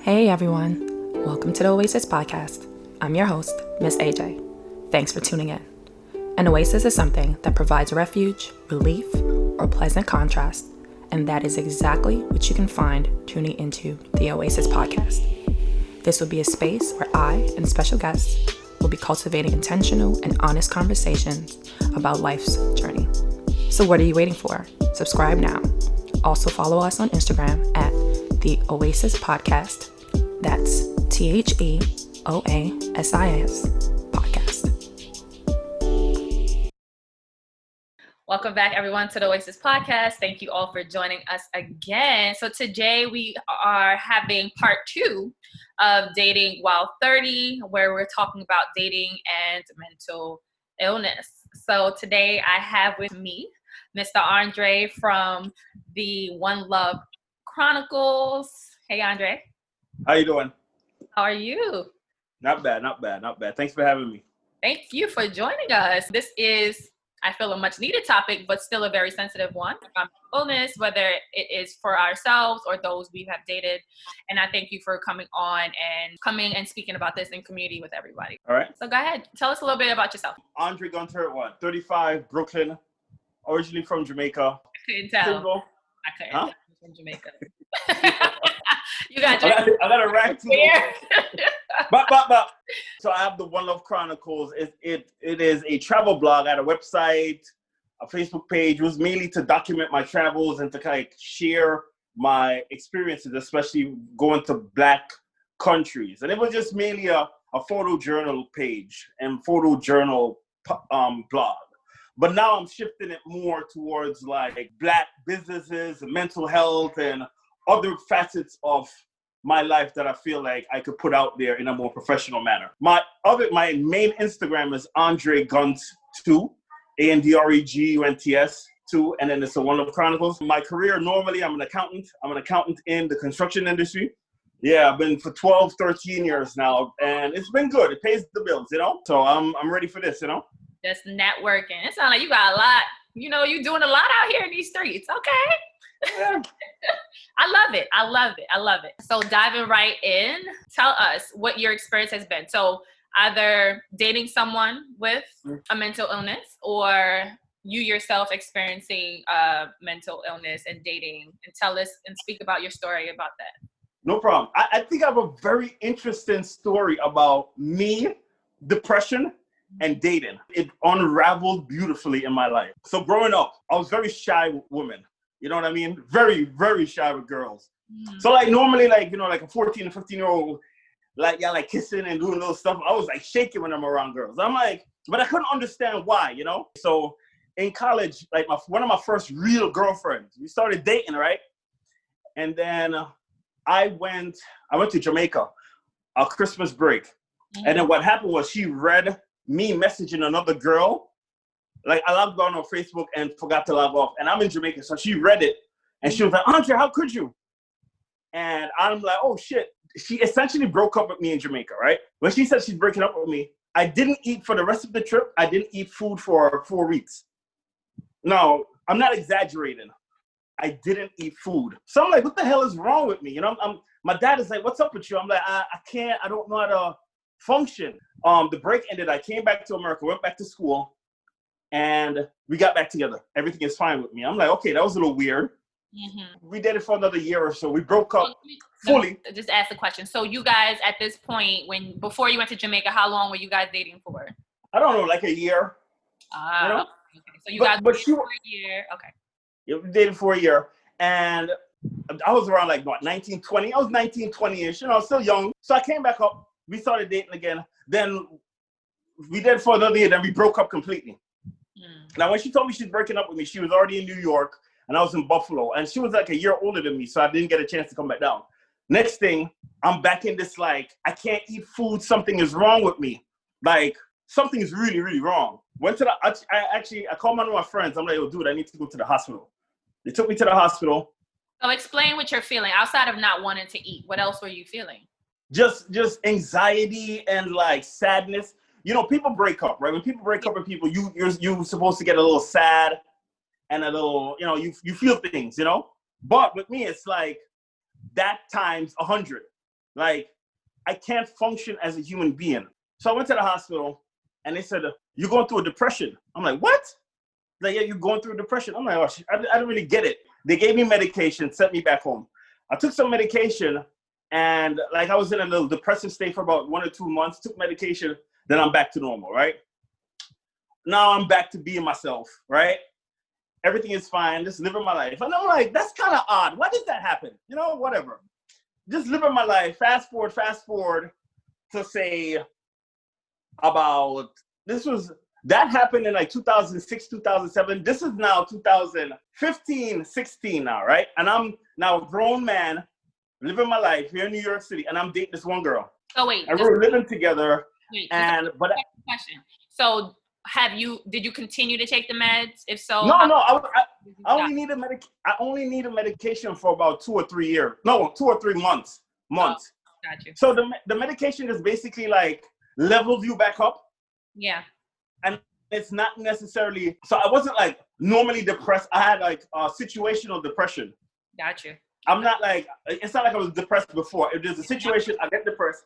Hey everyone, welcome to the Oasis podcast. I'm your host, Miss AJ. Thanks for tuning in. An oasis is something that provides refuge, relief, or pleasant contrast, and that is exactly what you can find tuning into the Oasis podcast. This will be a space where I and special guests will be cultivating intentional and honest conversations about life's journey. So what are you waiting for? Subscribe now. Also follow us on Instagram at the Oasis Podcast. That's TheOasis Podcast. Welcome back, everyone, to the Oasis Podcast. Thank you all for joining us again. So today we are having part 2 of Dating While 30, where we're talking about dating and mental illness. So today I have with me Mr. Andre from the One Love Chronicles. Hey, Andre. How you doing? How are you? Not bad. Thanks for having me. Thank you for joining us. This is, I feel, a much needed topic, but still a very sensitive one. Illness, whether it is for ourselves or those we have dated. And I thank you for coming and speaking about this in community with everybody. All right. So go ahead. Tell us a little bit about yourself. Andre Gunter, 35, Brooklyn, originally from Jamaica. I couldn't tell. Single. I couldn't Huh? tell from Jamaica. You got I got a rag to here. but. So I have the One Love Chronicles. It is a travel blog. I had a website, a Facebook page. It was mainly to document my travels and to share my experiences, especially going to Black countries. And it was just mainly a photo journal page and photo journal blog. But now I'm shifting it more towards Black businesses and mental health and other facets of my life that I feel like I could put out there in a more professional manner. My main Instagram is Andre Gunt 2, ANDREGUNTS 2, and then it's the One Love Chronicles. My career, normally I'm an accountant. I'm an accountant in the construction industry. Yeah, I've been for 12, 13 years now, and it's been good. It pays the bills, So I'm ready for this, Just networking. It sounds like you got a lot. You're doing a lot out here in these streets. Okay. Yeah. I love it. So diving right in, tell us what your experience has been. So either dating someone with a mental illness or you yourself experiencing mental illness and dating, and tell us and speak about your story about that. No problem. I think I have a very interesting story about me, depression, and dating. It unraveled beautifully in my life. So growing up, I was very shy with women. You know what I mean? Very, very shy with girls. So normally, a 14 or 15-year-old, kissing and doing little stuff. I was shaking when I'm around girls. I'm but I couldn't understand why, So in college, one of my first real girlfriends, we started dating, right? And then I went to Jamaica, a Christmas break. And then what happened was she read me messaging another girl. I logged on Facebook and forgot to log off. And I'm in Jamaica, so she read it. And she was like, Andre, how could you? And I'm like, oh, shit. She essentially broke up with me in Jamaica, right? When she said she's breaking up with me, I didn't eat for the rest of the trip. I didn't eat food for 4 weeks. No, I'm not exaggerating. I didn't eat food. So I'm like, what the hell is wrong with me? My dad is like, what's up with you? I'm like, I can't, I don't know how to function. The break ended. I came back to America, went back to school. And we got back together. Everything is fine with me. I'm like, okay, that was a little weird. We did it for another year or so. We broke up fully. Just ask the question. So you guys, at this point, before you went to Jamaica, how long were you guys dating for? I don't know, a year. Okay. So you guys were dating for a year. Okay. Yeah, we dated for a year. And I was around 19, 20. I was 19, 20-ish. Still young. So I came back up. We started dating again. Then we did it for another year. Then we broke up completely. Now, when she told me she's breaking up with me, she was already in New York and I was in Buffalo. And she was a year older than me, so I didn't get a chance to come back down. Next thing, I'm back in this I can't eat food. Something is wrong with me. Something is really, really wrong. I called one of my friends. I'm like, yo, dude, I need to go to the hospital. They took me to the hospital. So explain what you're feeling. Outside of not wanting to eat, what else were you feeling? Just anxiety and sadness. People break up, right? When people break up with people, you're supposed to get a little sad and a little, you feel things, But with me, it's that times 100. Like, I can't function as a human being. So I went to the hospital and they said, you're going through a depression. I'm like, what? Like, yeah, you're going through a depression. I'm like, oh, I don't really get it. They gave me medication, sent me back home. I took some medication and like I was in a little depressive state for about 1 or 2 months, took medication, then I'm back to normal, right? Now I'm back to being myself, right? Everything is fine, just living my life. And I'm like, that's kind of odd. Why does that happen? You know, whatever. Just living my life, fast forward to say about, that happened in like 2006, 2007. This is now 2015, 16 now, right? And I'm now a grown man, living my life here in New York City, and I'm dating this one girl. Oh, wait. And we're living together. But question. So did you continue to take the meds? If so, no, I only need a medication for about 2 or 3 years. No, 2 or 3 months. Oh, got you. So the medication is basically like levels you back up. Yeah. And it's not necessarily, so I wasn't like normally depressed. I had like situational depression. Got you. I'm not like, it's not like I was depressed before. If there's a situation, I get depressed,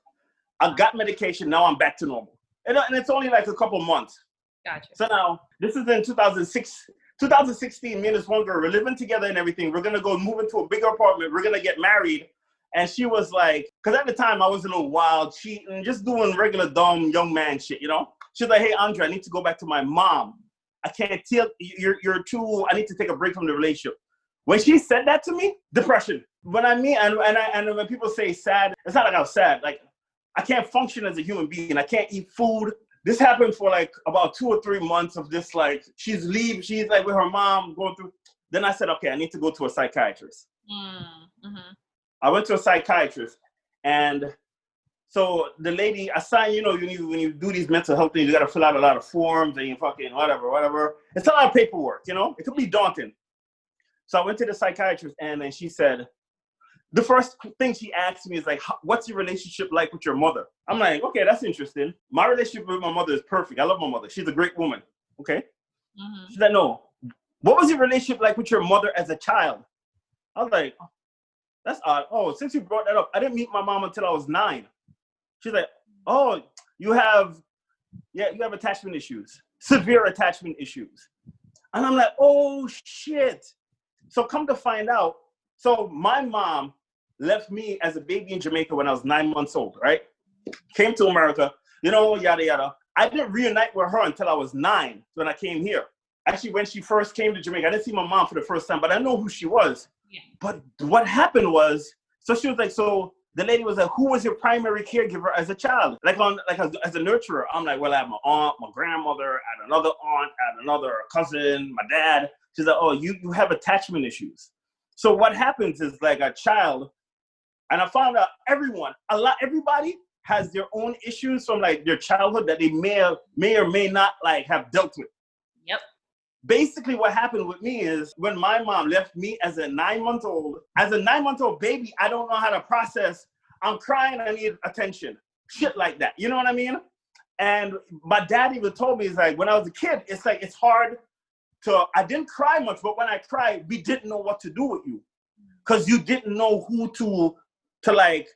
I got medication, now I'm back to normal. And it's only like a couple months. Gotcha. So now, this is in 2016, me and this one girl, we're living together and everything. We're going to go move into a bigger apartment. We're going to get married. And she was like, because at the time I was in a wild, cheating, just doing regular dumb young man shit, you know? She's like, hey, Andre, I need to go back to my mom. I can't tell, you're too, I need to take a break from the relationship. When she said that to me, depression. When I mean, and when people say sad, it's not like I was sad. Like, I can't function as a human being. I can't eat food. This happened for like about 2 or 3 months of this, like, she's like with her mom going through. Then I said, okay, I need to go to a psychiatrist. Mm-hmm. I went to a psychiatrist, and so the lady assigned, you know, when you do these mental health things, you got to fill out a lot of forms and you fucking whatever. It's a lot of paperwork, you know? It could be daunting. So I went to the psychiatrist, and then she said, the first thing she asked me is like, what's your relationship like with your mother? I'm like, okay, that's interesting. My relationship with my mother is perfect. I love my mother. She's a great woman. Okay. Mm-hmm. She's like, no. What was your relationship like with your mother as a child? I was like, that's odd. Oh, since you brought that up, I didn't meet my mom until I was 9. She's like, oh, you have attachment issues, severe attachment issues. And I'm like, oh shit. So come to find out, so my mom left me as a baby in Jamaica when I was 9 months old, right? Came to America, you know, yada, yada. I didn't reunite with her until I was 9 when I came here. Actually, when she first came to Jamaica, I didn't see my mom for the first time, but I know who she was. Yeah. But what happened was, so she was like, so the lady was like, who was your primary caregiver as a child? As a nurturer. I'm like, well, I have my aunt, my grandmother, I had another aunt, I had another cousin, my dad. She's like, oh, you have attachment issues. So what happens is, like, a child, and I found out everybody has their own issues from like their childhood that they may or may not like have dealt with. Yep. Basically what happened with me is when my mom left me as a 9-month-old baby, I don't know how to process, I'm crying, I need attention. Shit like that. You know what I mean? And my dad even told me, it's like, when I was a kid, it's like, it's hard to, I didn't cry much, but when I cried, we didn't know what to do with you. Because you didn't know who to like,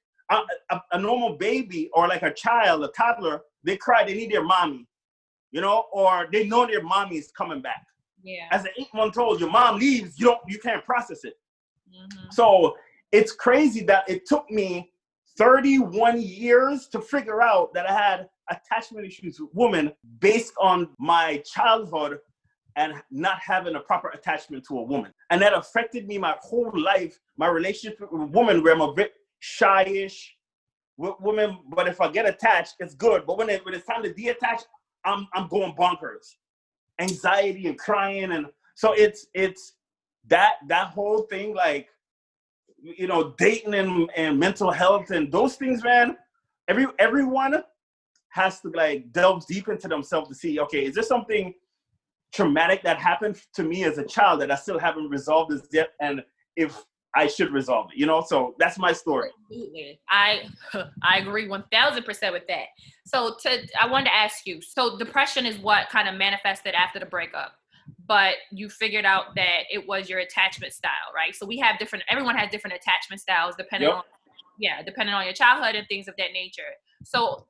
a normal baby or like a child, a toddler, they cry, they need their mommy, you know, or they know their mommy is coming back. Yeah. As an 8-month-old, your mom leaves, you can't process it. Mm-hmm. So it's crazy that it took me 31 years to figure out that I had attachment issues with women based on my childhood and not having a proper attachment to a woman. And that affected me my whole life, my relationship with women, where I'm a bit shyish with women, but if I get attached, it's good. But when it's time to detach, I'm going bonkers. Anxiety and crying. And so it's that whole thing, like, you know, dating and mental health and those things, man, everyone has to like delve deep into themselves to see, okay, is there something traumatic that happened to me as a child that I still haven't resolved as yet? And if I should resolve it, you know? So that's my story. Absolutely. I agree 1000% with that. So I wanted to ask you, so depression is what kind of manifested after the breakup, but you figured out that it was your attachment style, right? So everyone has different attachment styles depending on Yeah, depending on your childhood and things of that nature. So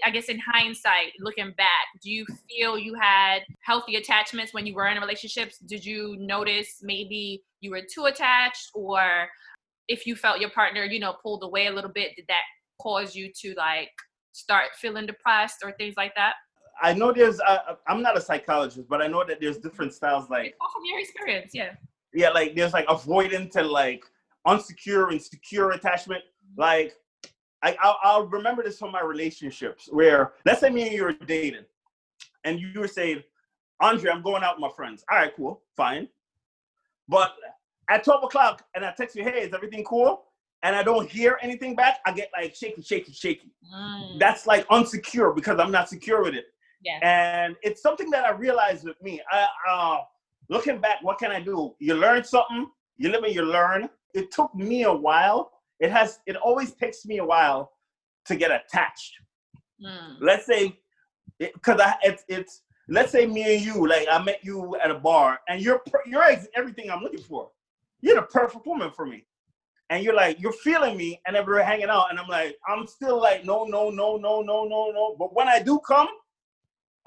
I guess in hindsight, looking back, do you feel you had healthy attachments when you were in relationships? Did you notice maybe you were too attached, or if you felt your partner, pulled away a little bit, did that cause you to like start feeling depressed or things like that? I know I'm not a psychologist, but I know that there's different styles. Like, from your experience, yeah. Yeah, like there's like avoidant to like unsecure and secure attachment. Like, I'll remember this from my relationships where, let's say me and you were dating, and you were saying, Andre, I'm going out with my friends. All right, cool, fine. But at 12 o'clock, and I text you, hey, is everything cool? And I don't hear anything back, I get like shaky. That's like unsecure because I'm not secure with it. Yeah. And it's something that I realized with me. Looking back, what can I do? You learn something, you live and you learn. It took me a while. It always takes me a while to get attached. Let's say, let's say me and you, like I met you at a bar, and you're everything I'm looking for. You're the perfect woman for me. And you're feeling me, and then we're hanging out, and I'm still like, no. But when I do come,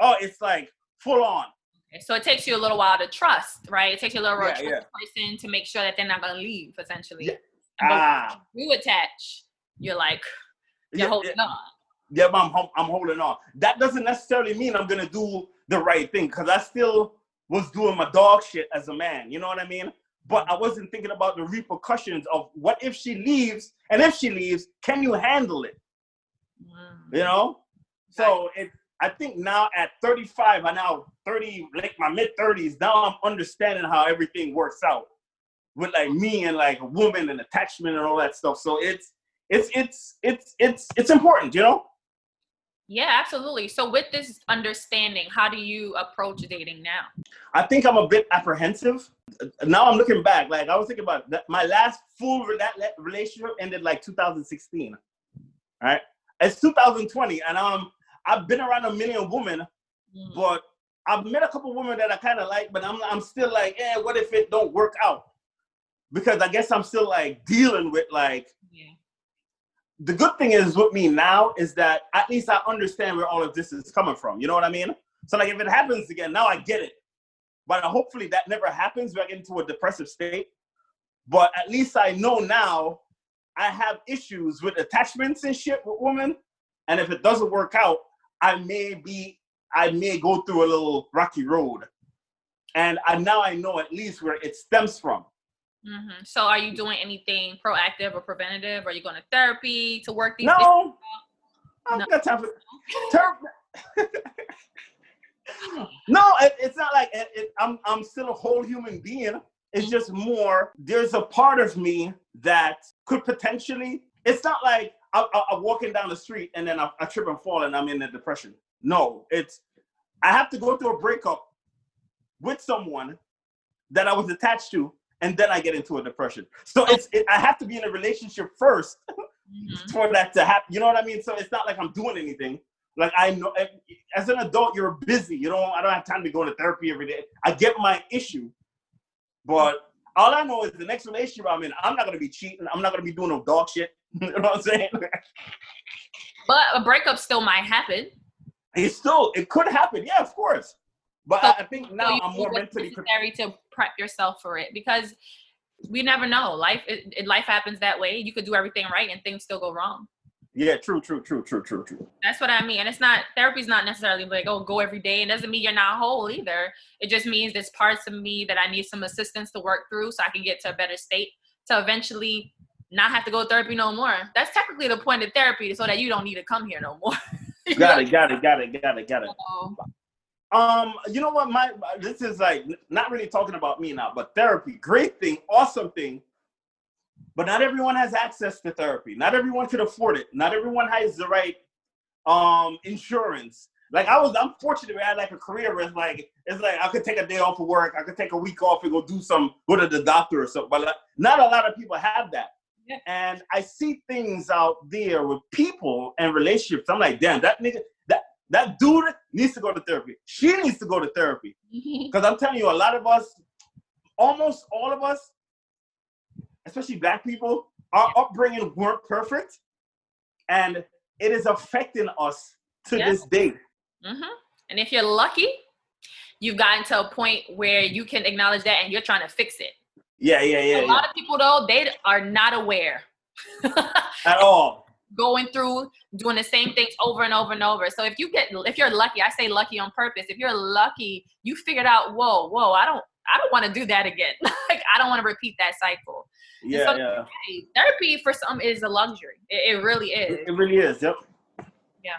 it's like full on. Okay. So it takes you a little while to trust, right? It takes you a little while to trust the person to make sure that they're not going to leave, essentially. Yeah. But when you attach, you're like, you're holding on. Yeah, but I'm holding on. That doesn't necessarily mean I'm going to do the right thing, because I still was doing my dog shit as a man. You know what I mean? But I wasn't thinking about the repercussions of what if she leaves, and if she leaves, can you handle it? You know? So I think now at 35, I'm now 30, like my mid 30s, now I'm understanding how everything works out with like me and like a woman and attachment and all that stuff. So it's important, you know? Yeah, absolutely. So with this understanding, how do you approach dating now? I think I'm a bit apprehensive. Now I'm looking back, like I was thinking about that, my last full relationship ended like 2016. Right? It's 2020, and I've been around a million women, but I've met a couple women that I kind of like, but I'm still like, what if it don't work out? Because I guess I'm still like dealing with like. The good thing is with me now is that at least I understand where all of this is coming from. You know what I mean? So like if it happens again, now I get it. But hopefully that never happens where I get into a depressive state. But at least I know now I have issues with attachments and shit with women. And if it doesn't work out, I may go through a little rocky road. And now I know at least where it stems from. Mm-hmm. So are you doing anything proactive or preventative? Are you going to therapy to work these issues? I don't got time for therapy. No, it's not like I'm still a whole human being. It's just more, there's a part of me that could potentially, it's not like I'm walking down the street and then I trip and fall and I'm in a depression. No, I have to go through a breakup with someone that I was attached to, and then I get into a depression. So I have to be in a relationship first for that to happen. You know what I mean? So it's not like I'm doing anything. Like I know, as an adult, you're busy. I don't have time to go to therapy every day. I get my issue, but all I know is the next relationship I'm in, I'm not going to be cheating. I'm not going to be doing no dog shit. You know what I'm saying? But a breakup still might happen. It could happen. Yeah, of course. But I think now I'm more mentally necessary to prep yourself for it, because we never know. Life happens that way. You could do everything right and things still go wrong. Yeah, true. That's what I mean. And therapy's not necessarily like, go every day. It doesn't mean you're not whole either. It just means there's parts of me that I need some assistance to work through so I can get to a better state to eventually not have to go to therapy no more. That's technically the point of therapy, so that you don't need to come here no more. Got it. You know what? This is like not really talking about me now, but therapy, great thing, awesome thing. But not everyone has access to therapy. Not everyone can afford it. Not everyone has the right insurance. Like I'm fortunate I had like a career where it's like I could take a day off of work, I could take a week off and go to the doctor or something. But not a lot of people have that. Yeah. And I see things out there with people and relationships. I'm like, damn, that nigga. That dude needs to go to therapy. She needs to go to therapy. Because I'm telling you, a lot of us, almost all of us, especially Black people, Our upbringing weren't perfect, and it is affecting us to this day. And if you're lucky, you've gotten to a point where you can acknowledge that and you're trying to fix it. A lot of people, though, they are not aware at all. Going through doing the same things over and over and over. So if you're lucky, I say lucky on purpose. If you're lucky, you figured out, whoa, I don't want to do that again. Like, I don't want to repeat that cycle. Therapy for some is a luxury. It really is. It really is. Yep. Yeah,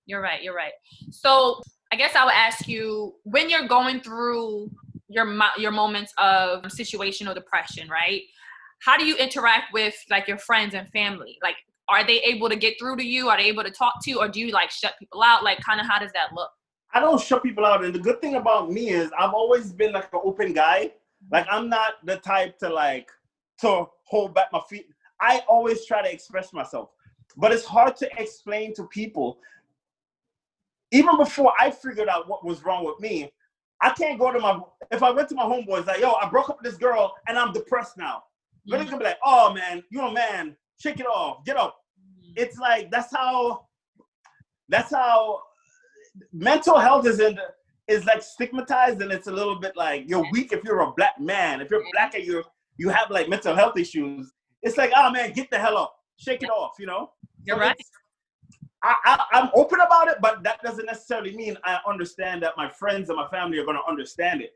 you're right. So I guess I would ask you, when you're going through your moments of situational depression, right? How do you interact with like your friends and family? Like, are they able to get through to you? Are they able to talk to you? Or do you like shut people out? Like, kind of how does that look? I don't shut people out. And the good thing about me is I've always been like an open guy. Like, I'm not the type to hold back my feet. I always try to express myself. But it's hard to explain to people. Even before I figured out what was wrong with me, I can't go to if I went to my homeboys, like, yo, I broke up with this girl and I'm depressed now. They're gonna be like, oh man, you're a man, shake it off, get up. It's like, that's how mental health is like stigmatized, and it's a little bit like you're weak if you're a black man. If you're black and you have like mental health issues, it's like, oh man, get the hell up, shake it off, you know? You're right. I'm open about it, but that doesn't necessarily mean I understand that my friends and my family are gonna understand it.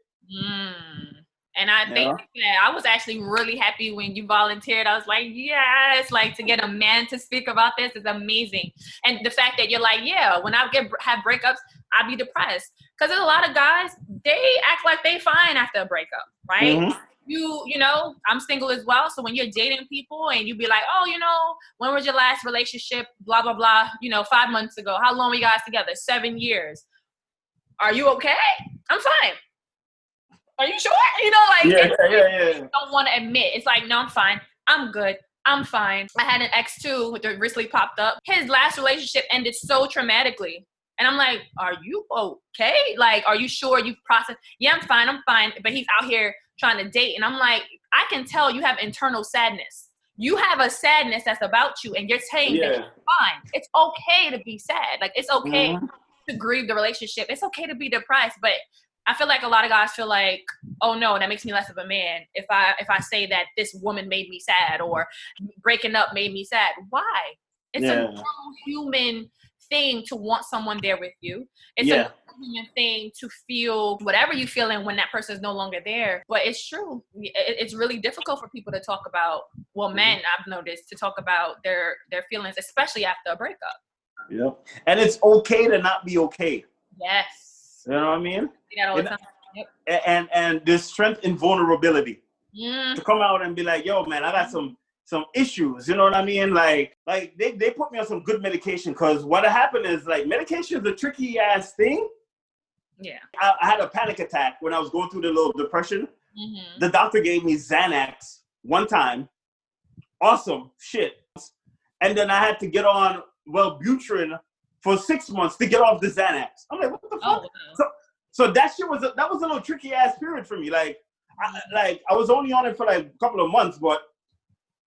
And I think that I was actually really happy when you volunteered. I was like, yes, like to get a man to speak about this is amazing. And the fact that you're like, yeah, when I have breakups, I be depressed. Because there's a lot of guys, they act like they fine after a breakup, right? You know, I'm single as well. So when you're dating people and you be like, oh, you know, when was your last relationship? Blah, blah, blah. You know, 5 months ago. How long were you guys together? 7 years. Are you okay? I'm fine. Are you sure? You know, like, don't want to admit. It's like, no, I'm fine. I'm good. I'm fine. I had an ex too that recently popped up. His last relationship ended so traumatically. And I'm like, are you okay? Like, are you sure you've processed? Yeah, I'm fine. But he's out here trying to date. And I'm like, I can tell you have internal sadness. You have a sadness that's about you, and you're saying that you're fine. It's okay to be sad. Like, it's okay to grieve the relationship. It's okay to be depressed. But I feel like a lot of guys feel like, oh no, that makes me less of a man if I say that this woman made me sad or breaking up made me sad. Why? It's a normal human thing to want someone there with you. It's a human thing to feel whatever you feeling when that person is no longer there. But it's true. It's really difficult for people to talk about, well, men, I've noticed, to talk about their feelings, especially after a breakup. Yep. And it's okay to not be okay. Yes. You know what I mean? That all the time. Yep. And there's strength in vulnerability. To come out and be like, yo, man, I got some issues. You know what I mean? Like they put me on some good medication, because what happened is, like, medication is a tricky ass thing. Yeah. I had a panic attack when I was going through the little depression. The doctor gave me Xanax one time. Awesome shit. And then I had to get on Wellbutrin for 6 months to get off the Xanax. I'm like, what the fuck? So that shit was a little tricky ass period for me. Like, I was only on it for like a couple of months, but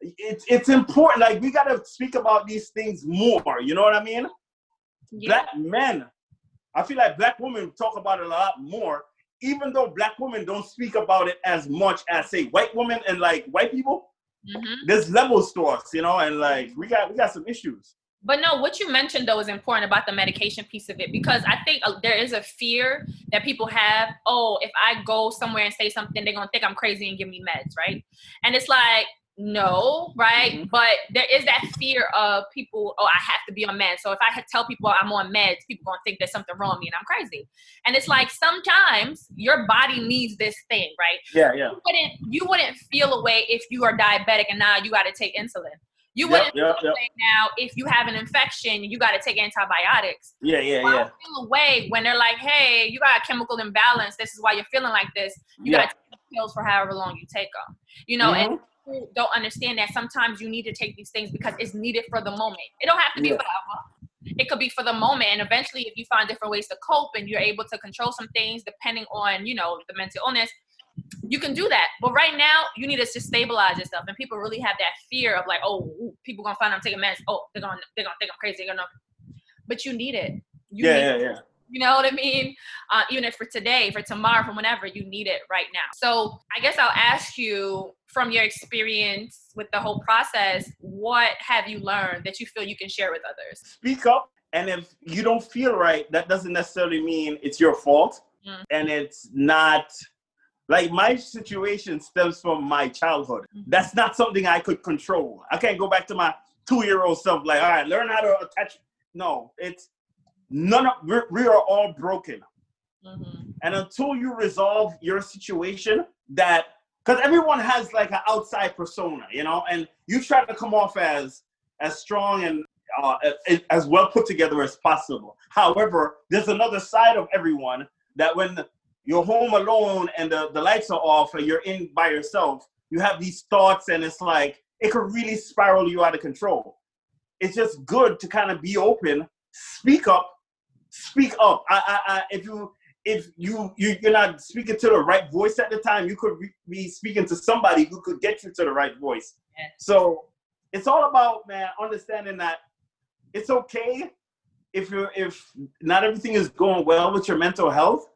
it's important. Like, we gotta speak about these things more. You know what I mean? Yeah. Black men, I feel like black women talk about it a lot more, even though black women don't speak about it as much as, say, white women and like white people. There's levels to us, you know, and like we got some issues. But no, what you mentioned, though, is important about the medication piece of it, because I think there is a fear that people have. Oh, if I go somewhere and say something, they're going to think I'm crazy and give me meds, right? And it's like, no, right? But there is that fear of people, oh, I have to be on meds. So if I tell people I'm on meds, people are going to think there's something wrong with me and I'm crazy. And it's like, sometimes your body needs this thing, right? Yeah. You wouldn't feel a way if you are diabetic and now you got to take insulin. You wouldn't feel away now if you have an infection, you got to take antibiotics. Yeah. Feel away when they're like, hey, you got a chemical imbalance. This is why you're feeling like this. You got to take pills for however long you take them. You know, and people don't understand that sometimes you need to take these things because it's needed for the moment. It don't have to be forever. It could be for the moment. And eventually, if you find different ways to cope and you're able to control some things depending on, you know, the mental illness, you can do that. But right now, you need to just stabilize yourself. And people really have that fear of like, oh, people gonna find I'm taking meds. Oh, they're gonna think I'm crazy. But you need it. Yeah. You know what I mean? Even if for today, for tomorrow, for whenever, you need it right now. So I guess I'll ask you, from your experience with the whole process, what have you learned that you feel you can share with others? Speak up. And if you don't feel right, that doesn't necessarily mean it's your fault. Mm. And it's not, like, my situation stems from my childhood. Mm-hmm. That's not something I could control. I can't go back to my 2-year-old self, like, all right, learn how to attach. No, it's we are all broken. Mm-hmm. And until you resolve your situation, because everyone has like an outside persona, you know, and you try to come off as strong and as well put together as possible. However, there's another side of everyone that when you're home alone and the lights are off and you're in by yourself, you have these thoughts, and it's like, it could really spiral you out of control. It's just good to kind of be open, speak up. If you're not speaking to the right voice at the time, you could be speaking to somebody who could get you to the right voice. Yeah. So it's all about, man, understanding that it's okay if not everything is going well with your mental health.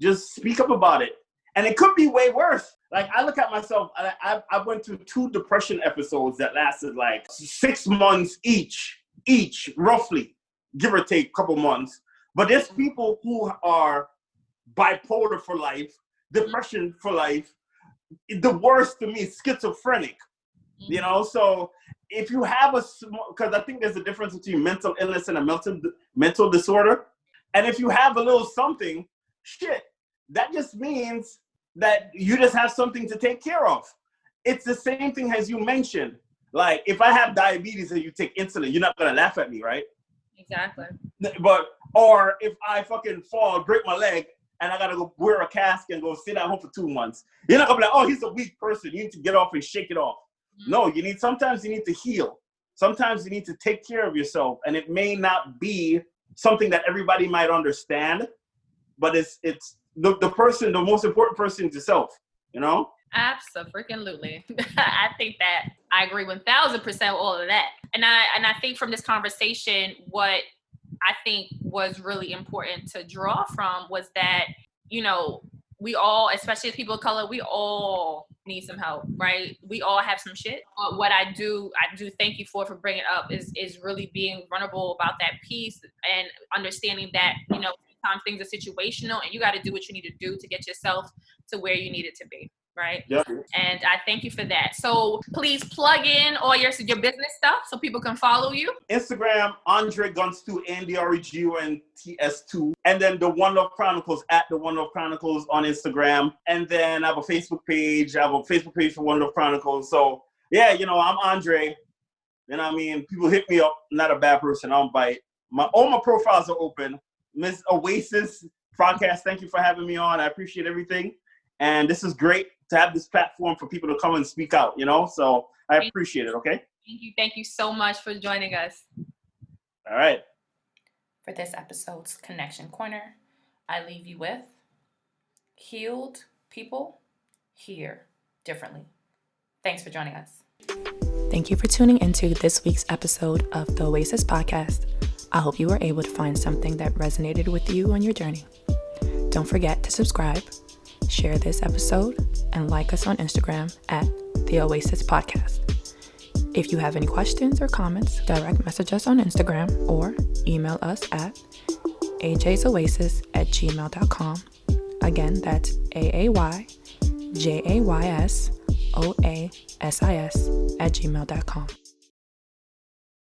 Just speak up about it. And it could be way worse. Like, I look at myself, I went through 2 depression episodes that lasted like 6 months each, roughly, give or take a couple months. But there's people who are bipolar for life, depression for life. The worst to me is schizophrenic, you know? So if you have because I think there's a difference between mental illness and a mental disorder. And if you have a little something, shit, that just means that you just have something to take care of. It's the same thing as you mentioned. Like, if I have diabetes and you take insulin, you're not going to laugh at me, right? Exactly. Or if I fucking fall, break my leg, and I got to go wear a cast and go sit at home for 2 months, you're not going to be like, oh, he's a weak person. You need to get off and shake it off. Mm-hmm. No, sometimes you need to heal. Sometimes you need to take care of yourself. And it may not be something that everybody might understand, but it's the most important person is yourself, you know? Absolutely. I think that I agree 1,000% with all of that. And I think from this conversation, what I think was really important to draw from was that, you know, we all, especially as people of color, we all need some help, right? We all have some shit. But what I do thank you for bringing it up is really being vulnerable about that piece and understanding that, you know, sometimes things are situational and you got to do what you need to do to get yourself to where you need it to be. Right? Yep. And I thank you for that. So please plug in all your business stuff so people can follow you. Instagram, Andre Guns2, AndreGuns2. And then the One Love Chronicles, at the One Love Chronicles on Instagram. And then I have a Facebook page. For One Love Chronicles. So yeah, you know, I'm Andre. You know what I mean? People hit me up. Not a bad person. I don't bite. All my profiles are open. Miss Oasis podcast, thank you for having me on. I appreciate everything. And this is great to have this platform for people to come and speak out, you know? So I appreciate it, okay? Thank you so much for joining us. All right. For this episode's Connection Corner, I leave you with: healed people hear differently. Thanks for joining us. Thank you for tuning into this week's episode of the Oasis podcast. I hope you were able to find something that resonated with you on your journey. Don't forget to subscribe, share this episode, and like us on Instagram at the Oasis Podcast. If you have any questions or comments, direct message us on Instagram or email us at ajaysoasis@gmail.com. Again, that's AAYJAYSOASIS@gmail.com.